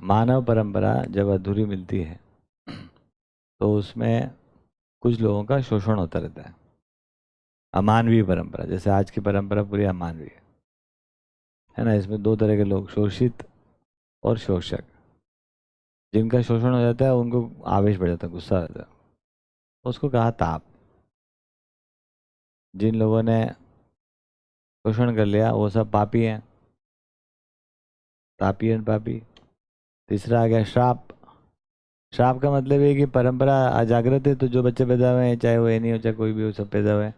मानव परंपरा जब अधूरी मिलती है तो उसमें कुछ लोगों का शोषण होता रहता है। अमानवीय परंपरा, जैसे आज की परंपरा पूरी अमानवीय है ना। इसमें दो तरह के लोग, शोषित और शोषक। जिनका शोषण हो जाता है उनको आवेश बढ़ जाता है, गुस्सा आ जाता है, उसको कहा ताप। जिन लोगों ने शोषण कर लिया वो सब पापी हैं, तापी एंड पापी। तीसरा आ गया श्राप। श्राप का मतलब ये कि परंपरा अजागृत है, तो जो बच्चे पैदा हुए हैं, चाहे वो ये नहीं हो चाहे कोई भी हो, सब पैदा हुए हैं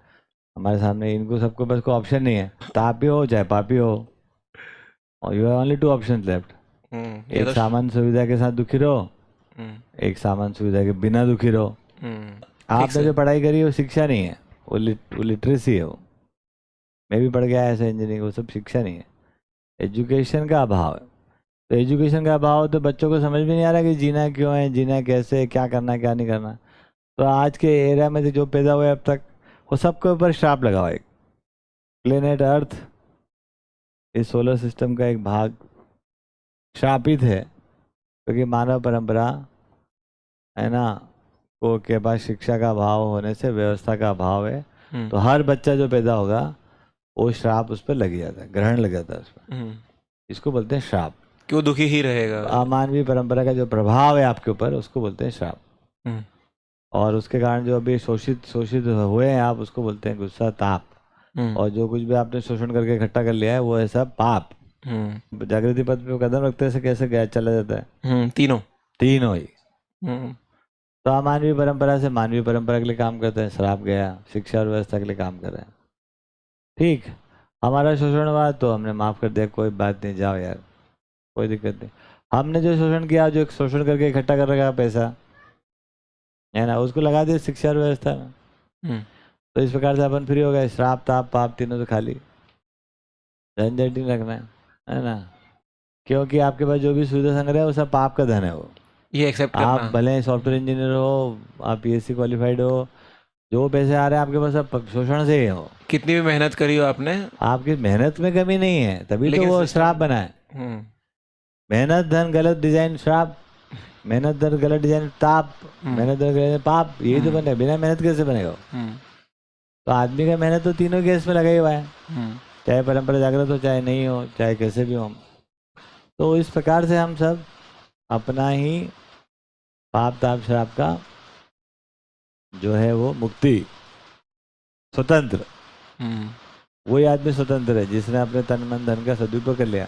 हमारे सामने, इनको सबको बस कोई ऑप्शन नहीं है, तापी हो चाहे पापी हो, और you have only two option left. एक सामान्य सुविधा के साथ दुखी रहो, एक सामान्य सुविधा के बिना दुखी रहो। आपने जो पढ़ाई करी है वो शिक्षा नहीं है, वो लिटरेसी है। वो मैं भी पढ़ गया ऐसा इंजीनियरिंग, वो सब शिक्षा नहीं है, एजुकेशन का अभाव है। तो एजुकेशन का अभाव तो बच्चों को समझ भी नहीं आ रहा कि जीना क्यों है, जीना कैसे, क्या करना क्या नहीं करना। तो आज के एरिया में जो पैदा हुए अब तक, वो सबके ऊपर श्राप लगा हुआ है। प्लेनेट अर्थ इस सोलर सिस्टम का एक भाग श्रापित है, क्योंकि मानव परंपरा है ना को के पास शिक्षा का अभाव होने से व्यवस्था का अभाव है। तो हर बच्चा जो पैदा होगा वो श्राप उस पर लग जाता है, ग्रहण लग जाता है उस पर। इसको बोलते हैं श्राप। क्यों दुखी ही रहेगा। अमानवीय परंपरा का जो प्रभाव है आपके ऊपर, उसको बोलते हैं श्राप। और उसके कारण जो अभी शोषित शोषित हुए हैं आप, उसको बोलते हैं गुस्सा, ताप। और जो कुछ भी आपने शोषण करके इकट्ठा कर लिया है वो है सब पाप। जागृति पथ पे कदम रखते से कैसे गया चला जाता है, तीनों ही। तो अमानवीय परंपरा से मानवीय परंपरा के लिए काम करते हैं, श्राप गया, शिक्षा और व्यवस्था के लिए काम कर रहे हैं। ठीक, हमारा शोषण हुआ तो हमने माफ कर दिया, कोई बात नहीं, जाओ यार, कोई दिक्कत नहीं। हमने जो शोषण किया, जो शोषण करके इकट्ठा कर रखा पैसा है ना, उसको लगा दिया शिक्षा और व्यवस्था में। तो इस प्रकार से अपन फ्री हो गए, श्राप ताप पाप तीनों से खाली, झंझट नहीं रखना है ना। क्योंकि आपके पास जो भी सुविधा संग्रह है वो सब पाप का धन है। वो ये एक्सेप्ट करना। आप भले सॉफ्टवेयर इंजीनियर हो, आप पीएससी क्वालिफाइड हो, जो पैसे आ रहे हैं आपके पास सब शोषण से ही हो। कितनी भी मेहनत करी हो आपने, आपकी मेहनत में कमी नहीं है, तभी तो वो श्राप बना है। मेहनत धन गलत डिजाइन श्राप, मेहनत धन गलत डिजाइन ताप, मेहनत धन गलत पाप, यही तो बने। बिना मेहनत कैसे बनेगा? तो आदमी का मेहनत तो तीनों केस में लगा ही हुआ है, चाहे परंपरा जागृत हो चाहे नहीं हो, चाहे कैसे भी हो। तो इस प्रकार से हम सब अपना ही पाप ताप श्राप का जो है वो मुक्ति, स्वतंत्र, वही आदमी स्वतंत्र है जिसने अपने तन मन धन का सदुपयोग कर लिया।